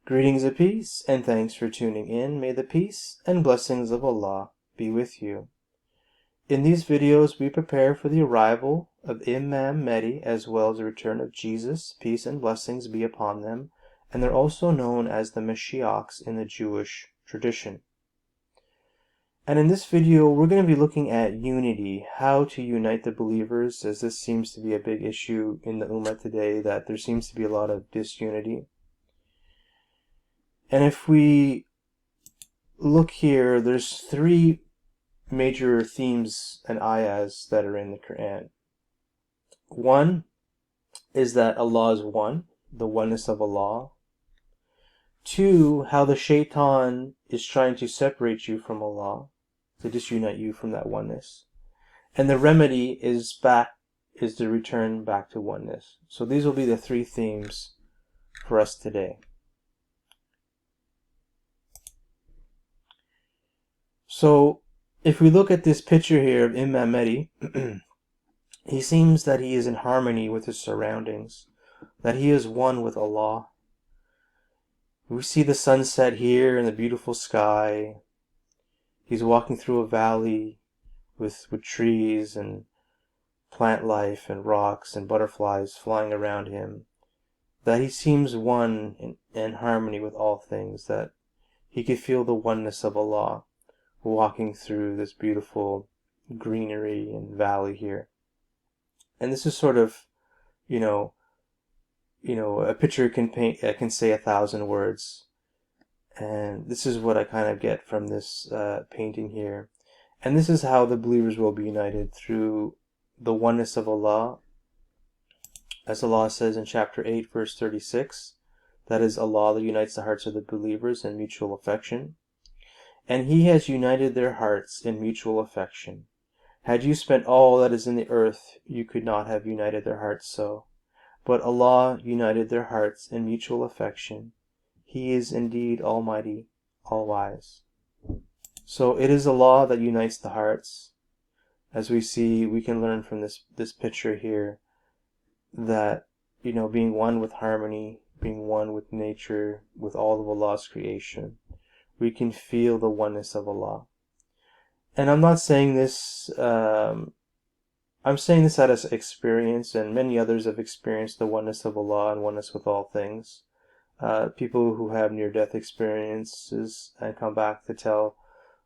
Greetings of peace, and thanks for tuning in. May the peace and blessings of Allah be with you. In these videos, we prepare for the arrival of Imam Mahdi, as well as the return of Jesus, peace and blessings be upon them, and they're also known as the Machiachs in the Jewish tradition. And in this video, we're going to be looking at unity, how to unite the believers, as this seems to be a big issue in the Ummah today, that there seems to be a lot of disunity. And if we look here, there's three major themes and ayahs that are in the Quran. One is that Allah is one, the oneness of Allah. Two, how the shaitan is trying to separate you from Allah, to disunite you from that oneness. And the remedy is to return back to oneness. So these will be the three themes for us today. So, if we look at this picture here of Imam Mahdi, he seems that he is in harmony with his surroundings, that he is one with Allah. We see the sunset here in the beautiful sky. He's walking through a valley with trees and plant life and rocks and butterflies flying around him. That he seems one in harmony with all things, that he could feel the oneness of Allah walking through this beautiful greenery and valley here. And this is sort of, a picture can say 1,000 words. And this is what I kind of get from this painting here. And this is how the believers will be united, through the oneness of Allah. As Allah says in chapter 8, verse 36, that is Allah that unites the hearts of the believers in mutual affection. And He has united their hearts in mutual affection. Had you spent all that is in the earth, you could not have united their hearts so. But Allah united their hearts in mutual affection. He is indeed Almighty, All-Wise. So it is Allah that unites the hearts. As we see, we can learn from this picture here that, being one with harmony, being one with nature, with all of Allah's creation, we can feel the oneness of Allah. And I'm not saying this, I'm saying this out of experience, and many others have experienced the oneness of Allah and oneness with all things. People who have near-death experiences and come back to tell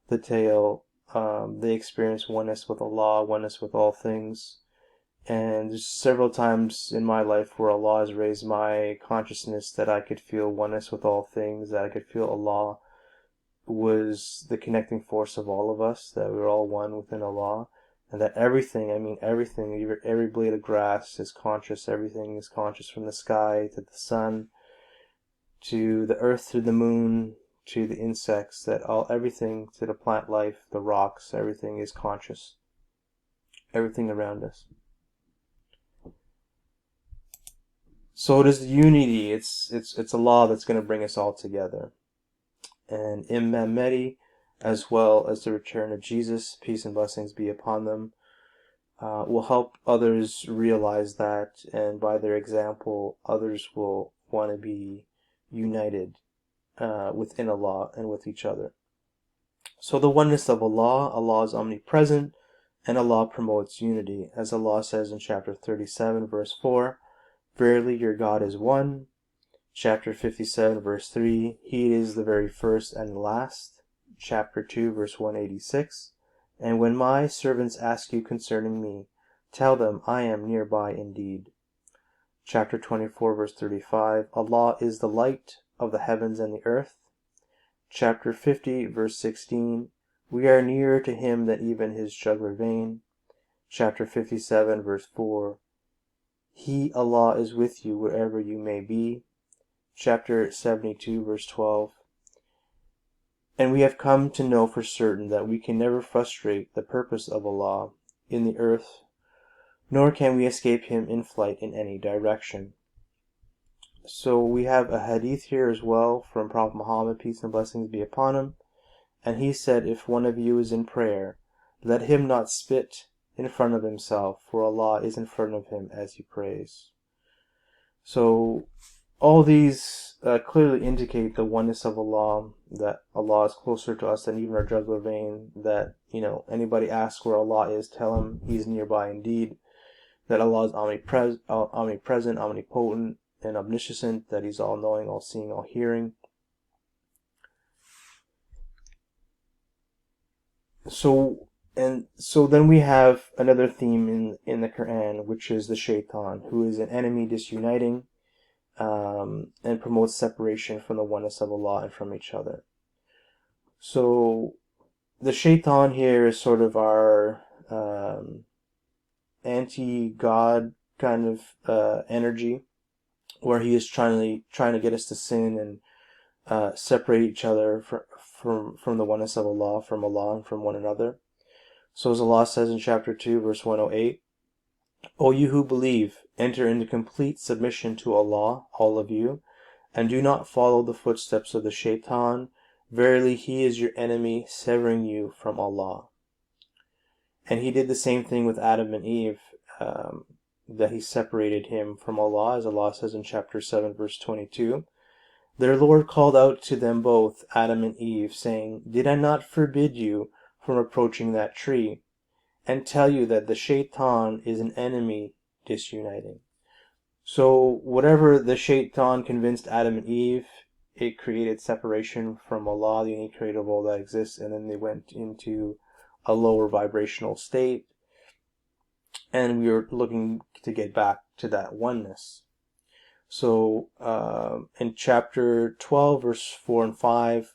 the tale, they experience oneness with Allah, oneness with all things. And there's several times in my life where Allah has raised my consciousness that I could feel oneness with all things, that I could feel Allah was the connecting force of all of us, that we're all one within Allah, and that everything, every blade of grass is conscious, everything is conscious, from the sky to the sun, to the earth, to the moon, to the insects, that everything, to the plant life, the rocks, everything is conscious, everything around us. So it is the unity, it's Allah that's going to bring us all together. And Imam Mahdi, as well as the return of Jesus, peace and blessings be upon them, will help others realize that, and by their example, others will want to be united within Allah and with each other. So the oneness of Allah, Allah is omnipresent, and Allah promotes unity. As Allah says in chapter 37, verse 4, Verily your God is one. Chapter 57, verse 3, He is the very first and the last. Chapter 2, verse 186, And when my servants ask you concerning me, tell them I am nearby indeed. Chapter 24, verse 35, Allah is the light of the heavens and the earth. Chapter 50, verse 16, We are nearer to Him than even His jugular vein. Chapter 57, verse 4, He, Allah, is with you wherever you may be. Chapter 72, verse 12, And we have come to know for certain that we can never frustrate the purpose of Allah in the earth, nor can we escape Him in flight in any direction. So we have a hadith here as well from Prophet Muhammad, peace and blessings be upon him, and he said, If one of you is in prayer, let him not spit in front of himself, for Allah is in front of him as he prays. So all these clearly indicate the oneness of Allah, that Allah is closer to us than even our jugular vein, that, anybody asks where Allah is, tell him He's nearby indeed, that Allah is omnipresent, omnipotent, and omniscient, that He's all-knowing, all-seeing, all-hearing. So then we have another theme in the Quran, which is the shaitan, who is an enemy disuniting, and promotes separation from the oneness of Allah and from each other. So the shaitan here is sort of our anti-God kind of energy, where he is trying to get us to sin and separate each other from the oneness of Allah, from Allah and from one another. So as Allah says in chapter 2, verse 108, O you who believe, enter into complete submission to Allah, all of you, and do not follow the footsteps of the shaitan. Verily, he is your enemy, severing you from Allah. And he did the same thing with Adam and Eve, that he separated him from Allah, as Allah says in chapter 7, verse 22. Their Lord called out to them both, Adam and Eve, saying, Did I not forbid you from approaching that tree, and tell you that the shaitan is an enemy disuniting? So whatever the shaitan convinced Adam and Eve, it created separation from Allah, the unique creator of all that exists, and then they went into a lower vibrational state, and we are looking to get back to that oneness. So in chapter 12, verse 4 and 5,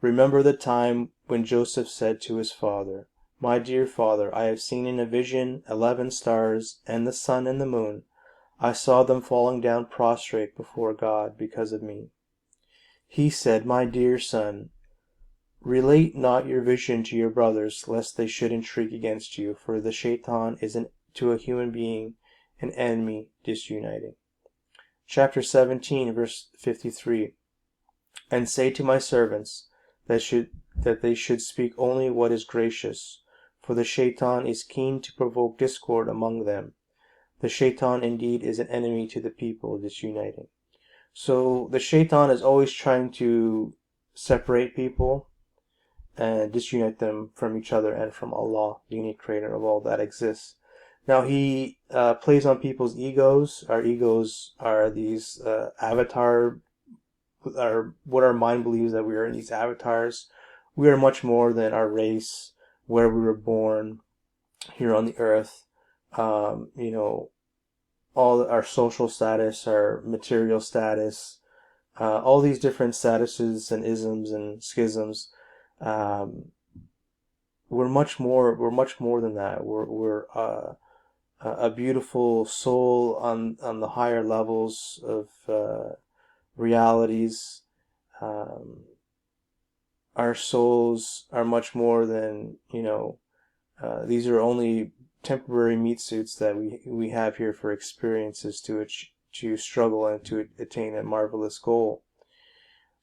remember the time when Joseph said to his father, My dear father, I have seen in a vision 11 stars and the sun and the moon. I saw them falling down prostrate before God because of me. He said, My dear son, relate not your vision to your brothers, lest they should intrigue against you, for the shaitan is to a human being an enemy disuniting. Chapter 17, verse 53, And say to my servants that they should speak only what is gracious, for the shaitan is keen to provoke discord among them. The shaitan indeed is an enemy to the people, disuniting. So the shaitan is always trying to separate people and disunite them from each other and from Allah, the unique creator of all that exists. Now he plays on people's egos. Our egos are these avatar, what our mind believes that we are in these avatars. We are much more than our race, where we were born here on the earth. All our social status, our material status, all these different statuses and isms and schisms. We're much more than that. We're a beautiful soul on the higher levels of realities. Our souls are much more than, these are only temporary meat suits that we have here for experiences to struggle and to attain a marvelous goal.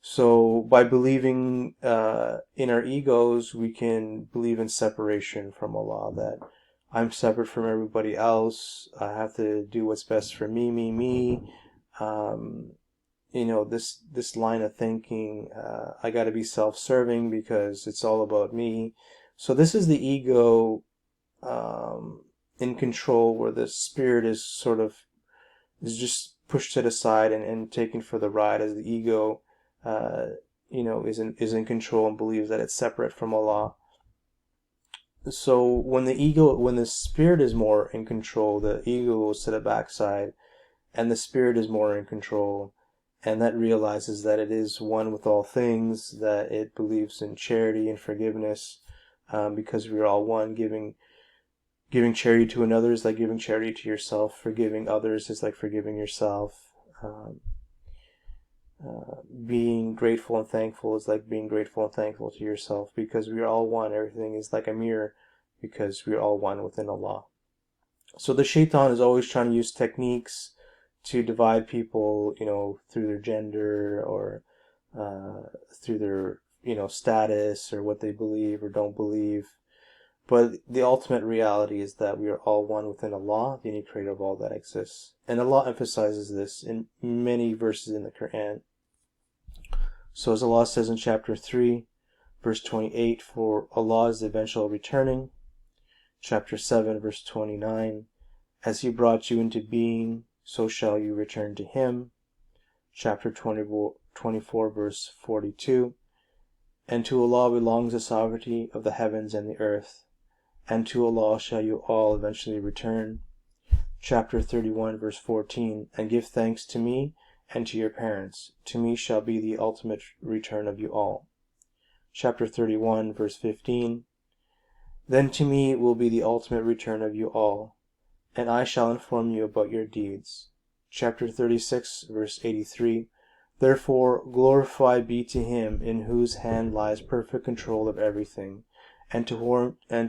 So by believing in our egos, we can believe in separation from Allah, that I'm separate from everybody else. I have to do what's best for me. This line of thinking, I got to be self-serving because it's all about me. So this is the ego in control, where the spirit is just pushed to the side and taken for the ride, as the ego is in control and believes that it's separate from Allah. So when the spirit is more in control, the ego goes to the backside, and the spirit is more in control, and that realizes that it is one with all things, that it believes in charity and forgiveness, because we are all one. Giving charity to another is like giving charity to yourself. Forgiving others is like forgiving yourself. Being grateful and thankful is like being grateful and thankful to yourself, because we are all one. Everything is like a mirror, because we are all one within Allah. So the shaitan is always trying to use techniques to divide people, through their gender, or through their, status, or what they believe or don't believe. But the ultimate reality is that we are all one within Allah, the unique creator of all that exists. And Allah emphasizes this in many verses in the Quran. So as Allah says in chapter 3, verse 28, for Allah is the eventual returning. Chapter 7, verse 29, as He brought you into being, so shall you return to Him. Chapter 24, verse 42, and to Allah belongs the sovereignty of the heavens and the earth, and to Allah shall you all eventually return. Chapter 31, verse 14, and give thanks to me and to your parents. To me shall be the ultimate return of you all. Chapter 31, verse 15, then to me will be the ultimate return of you all, and I shall inform you about your deeds. Chapter 36, verse 83, therefore glorify be to Him in whose hand lies perfect control of everything, and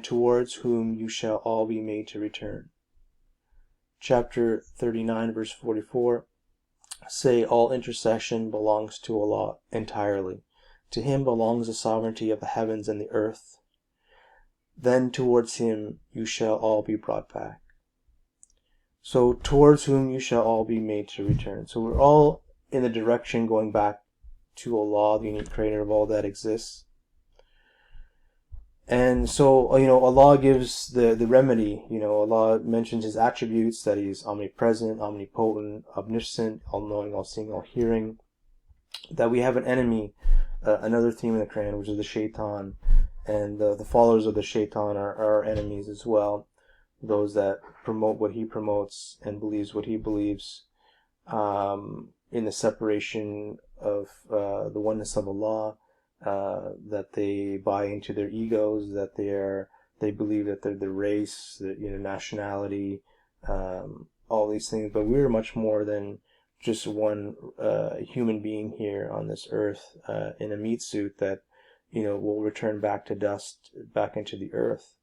towards whom you shall all be made to return. Chapter 39, verse 44, say all intercession belongs to Allah entirely. To Him belongs the sovereignty of the heavens and the earth. Then towards Him you shall all be brought back. So towards whom you shall all be made to return. So we're all in the direction going back to Allah, the unique creator of all that exists. And so, Allah gives the remedy. Allah mentions His attributes, that He is omnipresent, omnipotent, omniscient, all-knowing, all-seeing, all-hearing. That we have an enemy, another theme in the Quran, which is the shaitan. And the followers of the shaitan are our enemies as well. Those that promote what he promotes and believes what he believes, in the separation of the oneness of Allah, that they buy into their egos, that they believe that they're the race, nationality, all these things. But we're much more than just one human being here on this earth, in a meat suit that will return back to dust, back into the earth.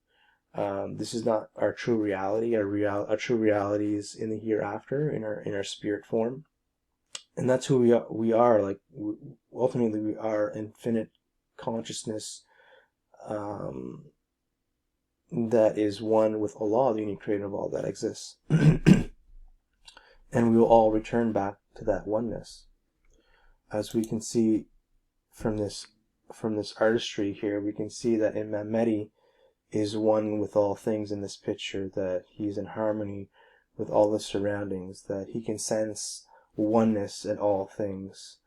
This is not our true reality. Our true reality is in the hereafter, in our spirit form, and that's who we are. Like, ultimately, we are infinite consciousness, that is one with Allah, the unique creator of all that exists, and we will all return back to that oneness. As we can see from this artistry here, we can see that Imam Mahdi is one with all things in this picture, that he's in harmony with all the surroundings, that he can sense oneness in all things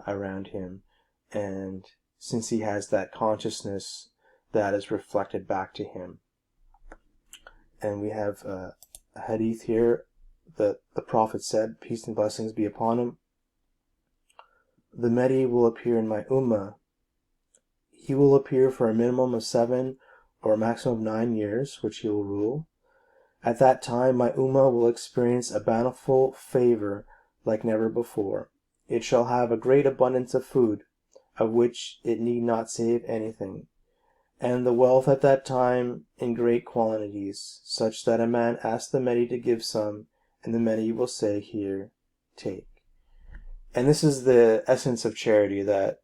around him. And since he has that consciousness, that is reflected back to him. And we have a hadith here that the Prophet said, peace and blessings be upon him, the Mahdi will appear in my ummah. He will appear for a minimum of 7 or a maximum of 9 years, which he will rule. At that time, my ummah will experience a bountiful favor like never before. It shall have a great abundance of food, of which it need not save anything, and the wealth at that time in great quantities, such that a man asks the Mahdi to give some, and the Mahdi will say, here, take. And this is the essence of charity, that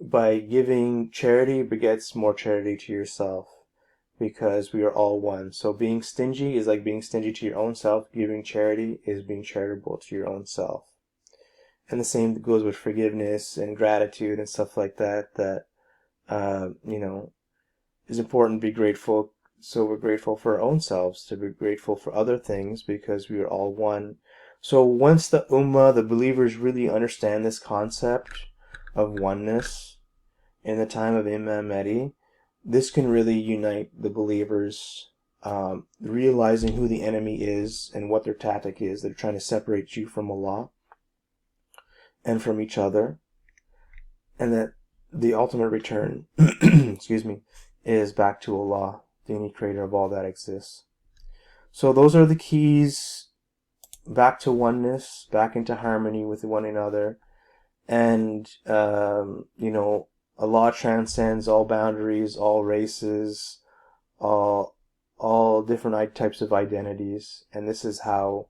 by giving, charity begets more charity to yourself, because we are all one. So being stingy is like being stingy to your own self. Giving charity is being charitable to your own self. And the same goes with forgiveness and gratitude and stuff like that, that, is important to be grateful. So we're grateful for our own selves, to be grateful for other things, because we are all one. So once the Ummah, the believers, really understand this concept of oneness in the time of Imam Mahdi, this can really unite the believers, realizing who the enemy is and what their tactic is. They're trying to separate you from Allah and from each other, and that the ultimate return excuse me, is back to Allah, the unique creator of all that exists. So those are the keys back to oneness, back into harmony with one another. And Allah transcends all boundaries, all races, all different types of identities, and this is how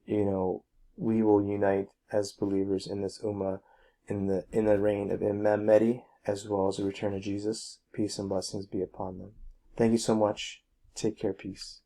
we will unite as believers in this ummah, in the reign of Imam Mahdi, as well as the return of Jesus. Peace and blessings be upon them. Thank you so much. Take care. Peace.